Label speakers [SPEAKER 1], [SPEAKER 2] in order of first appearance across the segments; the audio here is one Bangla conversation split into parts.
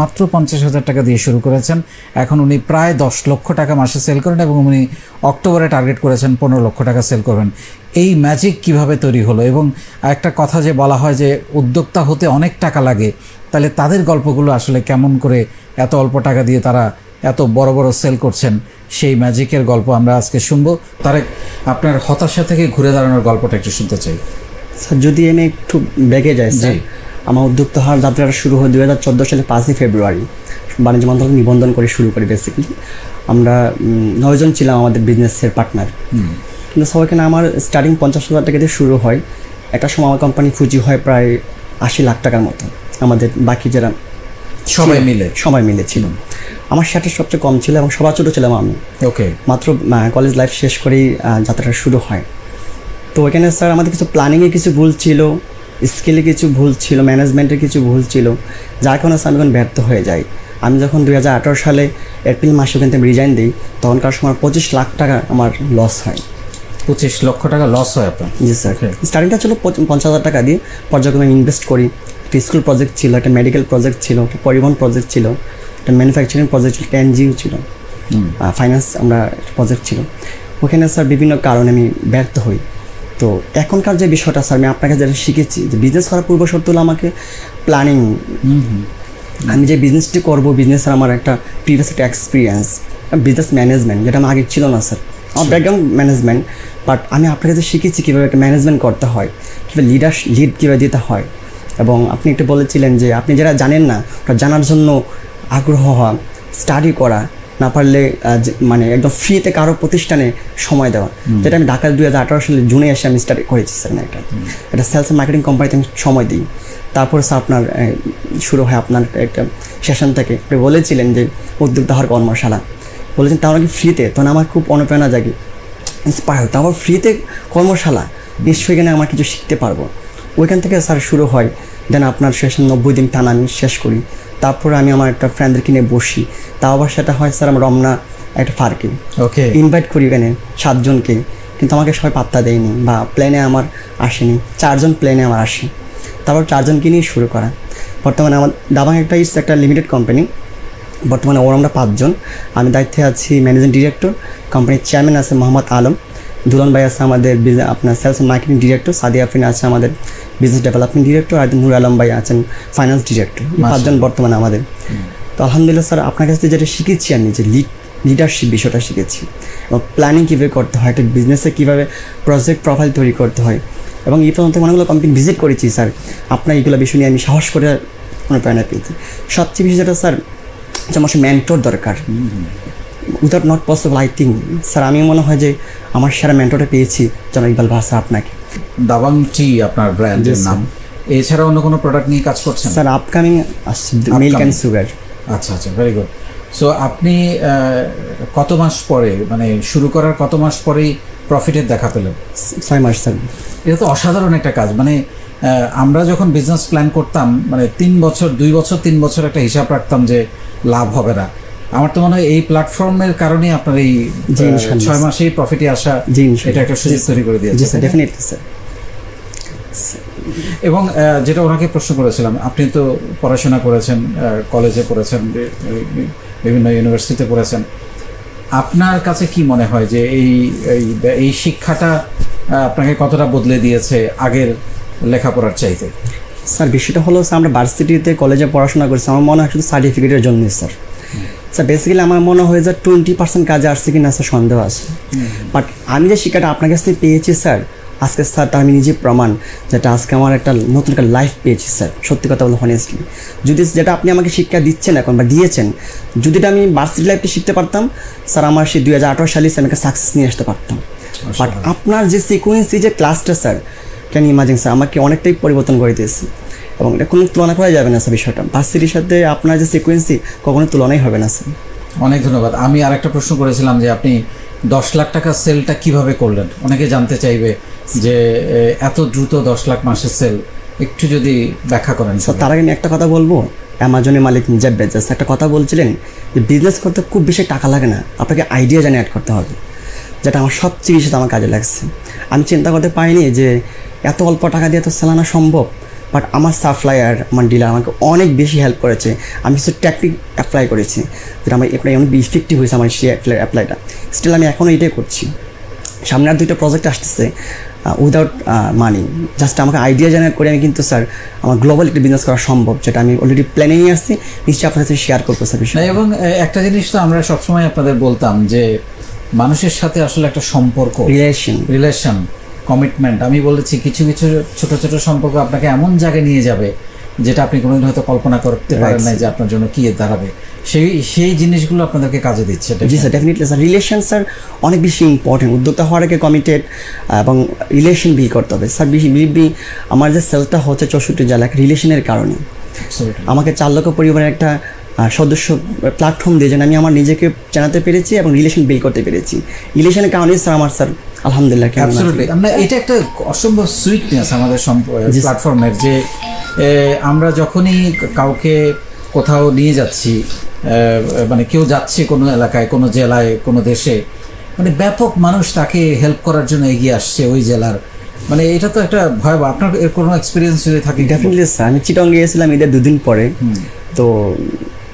[SPEAKER 1] মাত্র 50,000 টাকা দিয়ে শুরু করেছেন। এখন উনি প্রায় 10 লক্ষ টাকা মাসে সেল করেন এবং উনি অক্টোবরে টার্গেট করেছেন 15 লক্ষ টাকা সেল করবেন। এই ম্যাজিক কিভাবে তৈরি হলো? এবং একটা কথা যে বলা হয় যে উদ্যোক্তা হতে অনেক টাকা লাগে, তাহলে তাদের গল্পগুলো আসলে কেমন করে এত অল্প টাকা দিয়ে তারা এত বড় বড় সেল করছেন, সেই ম্যাজিকের গল্প আমরা আজকে শুনবো। তারেক, আপনার হতাশা থেকে ঘুরে দাঁড়ানোর গল্পটা একটু শুনতে চাই।
[SPEAKER 2] স্যার, যদি আমি একটু ব্যাগে যাই স্যার, আমার উদ্যোক্তা হওয়ার যাত্রাটা শুরু হয় 2014 সালে 5ই ফেব্রুয়ারি। বাণিজ্য মন্ত্রণালয় নিবন্ধন করে শুরু করি। বেসিক্যালি আমরা 9 জন ছিলাম আমাদের বিজনেসের পার্টনার। কিন্তু সবাইকে আমার স্টার্টিং 50,000 টাকা দিয়ে শুরু হয়। একটা সময় আমার কোম্পানি ফুজি হয় প্রায় 80 লাখ টাকার মতো। আমাদের বাকি যারা সবাই মিলে ছিল। আমার শেয়ারটা সবচেয়ে কম ছিল এবং সবার ছোটো ছিলাম আমি। ওকে, মাত্র কলেজ লাইফ শেষ করেই যাত্রাটা শুরু হয়। তো ওইখানে স্যার আমাদের কিছু প্ল্যানিংয়ে কিছু ভুল ছিল, স্কিলে কিছু ভুল ছিল, ম্যানেজমেন্টের কিছু ভুল ছিল, যার কারণে আমি এখন ব্যর্থ হয়ে যাই। আমি যখন 2018 সালে এপ্রিল মাসে ওখান থেকে রিজাইন দিই, তখনকার সময় 25 লাখ টাকা আমার লস হয়।
[SPEAKER 1] 25 লক্ষ টাকা লস হয় আপনার?
[SPEAKER 2] জি স্যার। স্টার্টিংটা ছিল 50,000 টাকা দিয়ে, পর্যায়ক্রমে ইনভেস্ট করি। একটা স্কুল প্রজেক্ট ছিল, একটা মেডিকেল প্রজেক্ট ছিল, একটা পরিবহন প্রজেক্ট ছিল, একটা ম্যানুফ্যাকচারিং প্রজেক্ট ছিল, একটা এনজিও ছিল, ফাইন্যান্স আমরা প্রজেক্ট ছিল। ওখানে স্যার বিভিন্ন কারণে আমি ব্যর্থ হই। তো এখনকার যে বিষয়টা স্যার, আমি আপনাকে যেটা শিখেছি যে বিজনেস করার পূর্ব শর্ত হলো আমাকে প্ল্যানিং। আমি যে বিজনেসটি করবো, বিজনেসের আমার একটা প্রিভিয়াস একটা এক্সপিরিয়েন্স, বিজনেস ম্যানেজমেন্ট, যেটা আমার আগে ছিল না স্যার। আমার ব্যাকগ্রাউন্ড ম্যানেজমেন্ট, বাট আমি আপনাকে যে শিখেছি কীভাবে একটা ম্যানেজমেন্ট করতে হয়, কীভাবে লিড কীভাবে দিতে হয়। এবং আপনি একটু বলেছিলেন যে আপনি যারা জানেন না ওটা জানার জন্য আগ্রহ হওয়া, স্টাডি করা, না পারলে মানে একদম ফ্রিতে কারো প্রতিষ্ঠানে সময় দেওয়া, যেটা আমি ঢাকায় 2018 সালে জুনে এসে আমি স্টার্ট করেছি স্যার। একটা সেলস মার্কেটিং কোম্পানিতে আমি সময় দিই। তারপর স্যার আপনার শুরু হয় আপনার একটা সেশন থেকে। আপনি বলেছিলেন যে উদ্যোক্তা হওয়ার কর্মশালা বলেছেন, তাও নাকি ফ্রিতে। তখন আমার খুব অনুপ্রেরণা জাগে, ইন্সপায়ার হয়। তারপর ফ্রিতে কর্মশালা, নিশ্চয়ই এখানে আমার কিছু শিখতে পারবো। ওইখান থেকে স্যার শুরু হয়। দেন আপনার সেশন 90 দিন টানা আমি শেষ করি। তারপরে আমি আমার একটা ফ্রেন্ডদেরকে নিয়ে বসি। তাও আবার সেটা হয় স্যার আমার রমনা একটা পার্কে। ওকে, ইনভাইট করি এখানে 7 জনকে, কিন্তু আমাকে সবাই পাত্তা দেয়নি বা প্ল্যানে আমার আসেনি। 4 জন প্ল্যানে আমার আসে। তারপর 4 জনকে নিয়ে শুরু করা। বর্তমানে আমার দাবাং একটা লিমিটেড কোম্পানি। বর্তমানে ওর আমরা 5 জন। আমি দায়িত্বে আছি ম্যানেজিং ডিরেক্টর। কোম্পানির চেয়ারম্যান আছে মোহাম্মদ আলম, দুলন ভাই আছে আমাদের আপনার sales marketing director, Sadia Afrin আছে আমাদের বিজনেস ডেভেলপমেন্ট ডিরেক্টর, আর নূর আলম ভাই আছেন ফাইন্যান্স ডিরেক্টর। 5 জন বর্তমানে আমাদের। তো আলহামদুলিল্লাহ স্যার, আপনার কাছ থেকে যেটা শিখেছি আমি, যে লিডারশিপ বিষয়টা শিখেছি, এবং প্ল্যানিং কীভাবে করতে হয়, একটা বিজনেসে কীভাবে প্রজেক্ট প্রোফাইল তৈরি করতে হয়। এবং এই পর্যন্ত অনেকগুলো কোম্পানি ভিজিট করেছি স্যার। আপনার এইগুলো বিষয় নিয়ে আমি সাহস করে অনুপ্রেরণা পেয়েছি। সবচেয়ে বেশি যেটা স্যার, আমার মেন্টর দরকার। Without not possible, I think sir, আমি মনে হয় যে আমার সেরা মেন্টরটা পেয়েছি জনাব ইকবাল ভাই স্যার আপনাকে।
[SPEAKER 1] দাবাং টি আপনার ব্র্যান্ডের নাম। এছাড়া অন্য কোনো প্রোডাক্ট নিয়ে কাজ করছেন?
[SPEAKER 2] স্যার আপকামিং আসছে মিল্ক অ্যান্ড সুগার।
[SPEAKER 1] আচ্ছা, ভেরি গুড। সো আপনি কত মাস পরে, মানে শুরু করার কত মাস পরেই প্রফিটের দেখা পেলেন?
[SPEAKER 2] 6 মাস স্যার।
[SPEAKER 1] এটা তো অসাধারণ একটা কাজ। মানে আমরা যখন বিজনেস প্ল্যান করতাম, মানে 3 বছর 2 বছর 3 বছর একটা হিসাব রাখতাম যে লাভ হবে না। আমার তো মনে হয় এই প্ল্যাটফর্মের কারণে আপনার এই 6 মাসেই প্রফিটে আসা, এটা একটা সুযোগ তৈরি করে দিয়েছে।
[SPEAKER 2] Definitely sir.
[SPEAKER 1] এবং যেটা ওনাকে প্রশ্ন করেছিলাম, আপনি তো পড়াশোনা করেছেন, কলেজে পড়েছেন, বিভিন্ন ইউনিভার্সিটিতে পড়েছেন, আপনার কাছে কি মনে হয় যে এই শিক্ষাটা আপনাকে কতটা বদলে দিয়েছে আগের লেখাপড়ার চাইতে?
[SPEAKER 2] স্যার বিষয়টা হলো স্যার, আমরা ভার্সিটিতে কলেজে পড়াশোনা করছি, আমার মনে হয় শুধু সার্টিফিকেটের জন্যই স্যার। স্যার বেসিক্যালি আমার মনে হয় যে 20% কাজে আসছে কি না স্যার সন্দেহ আছে। বাট আমি যে শিক্ষাটা আপনার কাছ থেকে পেয়েছি স্যার, আজকে স্যার তা আমি নিজে প্রমাণ, যেটা আজকে আমার একটা নতুন একটা লাইফ পেয়েছি স্যার। সত্যি কথা বলতে হনেস্টলি, যদি যেটা আপনি আমাকে শিক্ষা দিচ্ছেন এখন বা দিয়েছেন, যদি এটা আমি ভার্সিটি লাইফে শিখতে পারতাম স্যার, আমার সেই 2018 সালে আমি একটা সাকসেস নিয়ে আসতে পারতাম। বাট আপনার যে সিকোয়েন্সি যে ক্লাসটা স্যার, ক্যান ইমাজিন স্যার, আমাকে অনেকটাই পরিবর্তন করে দিয়েছে। এবং এটা কোনো তুলনা করা যাবে না স্যার। বিষয়টা ভার্সিটির সাথে আপনার যে সিকোয়েন্সি কখনো তুলনাই হবে না স্যার।
[SPEAKER 1] অনেক ধন্যবাদ। আমি আরেকটা প্রশ্ন করেছিলাম যে আপনি 10 লাখ টাকা সেলটা কিভাবে করলেন? অনেকে জানতে চাইবে যে এত দ্রুত 10 লাখ মাসের সেল, একটু যদি ব্যাখ্যা করেন।
[SPEAKER 2] স্যার তার আগে আমি একটা কথা বলবো, অ্যামাজনের মালিক জেফ বেজোস একটা কথা বলছিলেন যে বিজনেস করতে খুব বেশি টাকা লাগে না, আপনাকে আইডিয়া জেনারেট করতে হবে, যেটা আমার সবচেয়ে বেশি আমার কাজে লাগছে। আমি চিন্তা করতে পারিনি যে এত অল্প টাকা দিয়ে তো সেল আনা সম্ভব। বাট আমার সাপ্লায়ার আমার ডিলার আমাকে অনেক বেশি হেল্প করেছে। আমি কিছু টেকনিক অ্যাপ্লাই করেছি যেটা আমার অ্যাপ্লাই অনেক ইফেক্টিভ হয়েছে আমার সেই অ্যাপ্লাইটা। স্টিল আমি এখনও এটাই করছি। সামনে আর 2টা প্রজেক্ট আসতেছে উইদাউট মানি, জাস্ট আমাকে আইডিয়া জেনারেট করে আমি কিন্তু স্যার আমার গ্লোবাল একটা বিজনেস করা সম্ভব, যেটা আমি অলরেডি প্ল্যানিংয়ে আসছি, নিশ্চয়ই আপনার সাথে শেয়ার করবো স্যার বিষয়।
[SPEAKER 1] এবং একটা জিনিস তো আমরা সবসময় আপনাদের বলতাম যে মানুষের সাথে আসলে একটা সম্পর্ক, রিলেশন, কমিটমেন্ট, আমি বলেছি কিছু কিছু ছোট ছোট সম্পর্ক আপনাকে এমন জায়গায় নিয়ে যাবে যেটা আপনি কোনোদিন হয়তো কল্পনা করতে পারেন না যে আপনার জন্য কী দাঁড়াবে। সেই জিনিসগুলো আপনাদেরকে কাজে দিচ্ছে।
[SPEAKER 2] জি sir, definitely sir. Relation sir অনেক বেশি ইম্পর্টেন্ট। উদ্যোক্তা হওয়ার আগে কমিটেড এবং রিলেশন বিল করতে হবে স্যার। আমার যে সেলসটা হচ্ছে 64 জেলা রিলেশনের কারণে। আমাকে 4 লক্ষ পরিবারের একটা সদস্য প্ল্যাটফর্ম দিয়ে যেন আমি আমার নিজেকে জানাতে পেরেছি এবং রিলেশন বিল করতে পেরেছি। রিলেশনের কারণে স্যার আমার স্যার আলহামদুলিল্লাহ।
[SPEAKER 1] আমরা এটা একটা অসম্ভব সুইটনেস আমাদের প্ল্যাটফর্মের, যে আমরা যখনই কাউকে কোথাও নিয়ে যাচ্ছি, মানে কেউ যাচ্ছে কোনো এলাকায়, কোনো জেলায়, কোনো দেশে, মানে ব্যাপক মানুষ তাকে হেল্প করার জন্য এগিয়ে আসছে ওই জেলার। মানে এটা তো একটা ভয়াবহ। আপনার এর কোনো এক্সপিরিয়েন্স যদি থাকে?
[SPEAKER 2] Definitely sir. আমি চিটাং গিয়েছিলাম ঈদের 2 দিন পরে, তো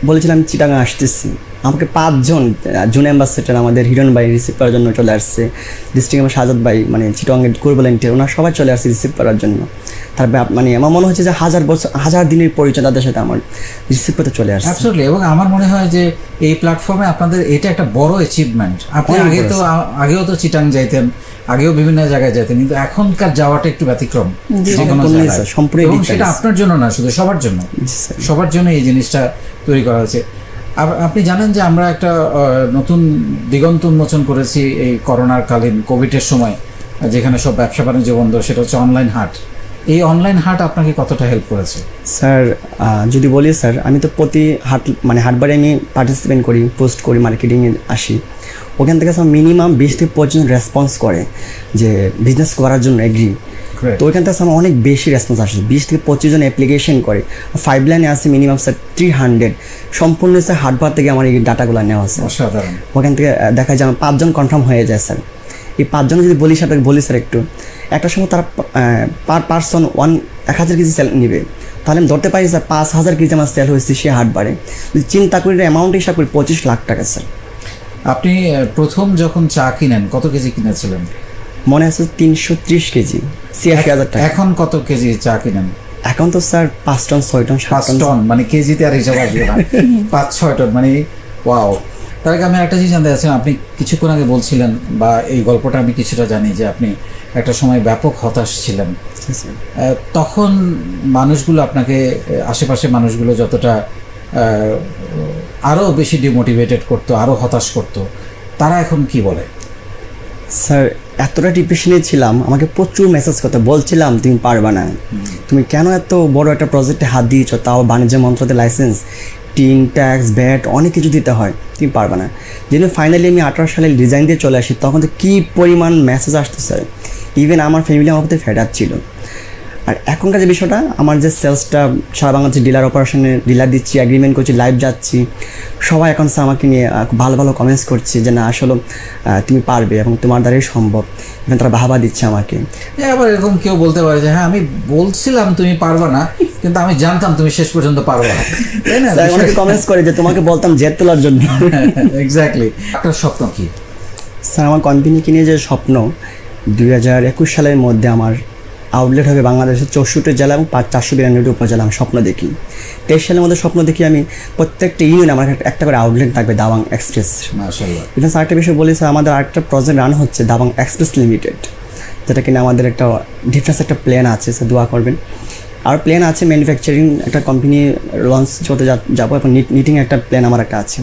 [SPEAKER 2] বলেছিলাম চিটাং আসতেছি। আমাকে 5 জন জুন অ্যাম্বাসেডার আমাদের হিরণ ভাই রিসিভ করার জন্য চলে আসছে। ডিস্ট্রিক্ট আমার সাজাদ ভাই, মানে চিটাংয়ের কোর ভলেন্টিয়ার, ওনারা সবাই চলে আসছে রিসিভ করার জন্য। মানে আমার মনে হচ্ছে যে 1000 দিনের পরিচয় তাদের সাথে আমার রিসিভ করতে চলে আসছে।
[SPEAKER 1] অ্যাবসলিউটলি। এবং আমার মনে হয় যে এই প্ল্যাটফর্মে আপনাদের এটা একটা বড় অ্যাচিভমেন্ট। আপনি আগেও তো চিটাং যাইতেন, আগেও বিভিন্ন জায়গায় যেতেন, কিন্তু এখনকার যাওয়াটা একটু ব্যতিক্রম। এবং সেটা আপনার জন্য না, শুধু সবার জন্য এই জিনিসটা তৈরি করা হয়েছে। আপনি জানেন যে আমরা একটা নতুন দিগন্ত উন্মোচন করেছি এই করোনার কালীন, কোভিডের সময়, যেখানে সব ব্যবসা বাণিজ্য বন্ধ, সেটা হচ্ছে অনলাইন হাট। এই অনলাইন হাট আপনাকে কতটা হেল্প করেছে?
[SPEAKER 2] স্যার যদি বলি স্যার, আমি তো প্রতি হাটবারে আমি পার্টিসিপেট করি, পোস্ট করি, মার্কেটিংয়ে আসি। ওখান থেকে স্যার মিনিমাম 20 থেকে 25 রেসপন্স করে যে বিজনেস করার জন্য এগ্রি। তো ওইখান থেকে আমার অনেক বেশি রেসপন্স আসে। 20 থেকে 25 জন অ্যাপ্লিকেশন করে। 5 লাইনে আছে মিনিমাম স্যার 300। সম্পূর্ণ স্যার হাটবার থেকে আমার এই ডাটাগুলো নেওয়া আছে। ওখান থেকে দেখা যায় 5 জন কনফার্ম হয়ে যায় স্যার। এই 5 জন যদি বলি স্যার একটু, একটা সময় তারা পার পার্সন 1000 কেজি সেল নেবে, তাহলে আমি ধরতে পারি স্যার 5000 কেজি আমার সেল হয়েছে সে হাটবারে। যদি চিন্তা করি অ্যামাউন্ট হিসাব করি 25 লাখ টাকা স্যার।
[SPEAKER 1] আপনি প্রথম যখন চা কিনেন কত কেজি কিনেছিলেন?
[SPEAKER 2] মনে আছে 330 কেজি, 86,000 টাকা।
[SPEAKER 1] এখন কত কেজি চা কিনেন?
[SPEAKER 2] এখন তো স্যার 5 টন 6 টন 7
[SPEAKER 1] টন, মানে কেজিতে আর হিসাব আসবে না। 5-6 টন, মানে ওয়াও। তার আগে আমি একটা জিনিস জানতে চাচ্ছিলাম, আপনি কিছুক্ষণ আগে বলছিলেন, বা এই গল্পটা আমি কিছুটা জানি, যে আপনি একটা সময় ব্যাপক হতাশ ছিলেন। তখন মানুষগুলো আপনাকে, আশেপাশে মানুষগুলো যতটা আরও বেশি ডিমোটিভেটেড করতো, আরও হতাশ করতো, তারা এখন কি বলে?
[SPEAKER 2] স্যার এতটা ডিপ্রেশনে ছিলাম, আমাকে প্রচুর মেসেজ করতে, বলছিলাম তুমি পারবা না, তুমি কেন এত বড় একটা প্রজেক্টে হাত দিয়েছ, তাও বাণিজ্য মন্ত্রণালয়ের লাইসেন্স, টিন, ট্যাক্স, ভ্যাট অনেক কিছু দিতে হয়, তুমি পারবা না। যেন ফাইনালি আমি 18 সালে রিজাইন দিয়ে চলে আসি, তখন তো কী পরিমাণ মেসেজ আসতো স্যার। ইভেন আমার ফ্যামিলি আমার প্রতি ফেড আপ ছিল। আর এখনকার যে বিষয়টা, আমার যে সেলসটা সারা বাংলাদেশে ডিলার অপারেশনে ডিলার দিচ্ছি, অ্যাগ্রিমেন্ট করছি, লাইভ যাচ্ছি, সবাই এখন স্যার আমাকে নিয়ে ভালো ভালো কমেন্টস করছে যে না আসলে তুমি পারবে এবং তোমার দ্বারাই সম্ভব, এবং তারা বাহাবা দিচ্ছে আমাকে।
[SPEAKER 1] আবার এরকম কেউ বলতে পারে যে হ্যাঁ আমি বলছিলাম তুমি পারবা না, কিন্তু আমি জানতাম তুমি শেষ পর্যন্ত পারবা, তাই না?
[SPEAKER 2] অনেকে কমেন্টস করে যে তোমাকে বলতাম জেদ তোলার জন্য।
[SPEAKER 1] এক্স্যাক্টলি। আপনার স্বপ্ন কি?
[SPEAKER 2] স্যার আমার কোম্পানি কিনে যে স্বপ্ন, 2021 সালের মধ্যে আমার আউটলেট হবে বাংলাদেশের 64 জেলা এবং 492 উপজেলা। আমি স্বপ্ন দেখি 23 সালের মধ্যে স্বপ্ন দেখি আমি প্রত্যেকটা ইউনিয়নে আমার একটা করে আউটলেট থাকবে দাবাং এক্সপ্রেস।
[SPEAKER 1] মাশাআল্লাহ।
[SPEAKER 2] ইভেন আরেকটা বিষয় বলি স্যার, আমাদের আরেকটা প্রজেক্ট রান হচ্ছে দাবাং এক্সপ্রেস লিমিটেড, যেটা কিনা আমাদের একটা ডিফারেন্স একটা প্ল্যান আছে, স্যার দোয়া করবেন। আর প্ল্যান আছে ম্যানুফ্যাকচারিং একটা কোম্পানি লঞ্চ করতে যাবো, এবং নিটিং একটা প্ল্যান আমার একটা আছে।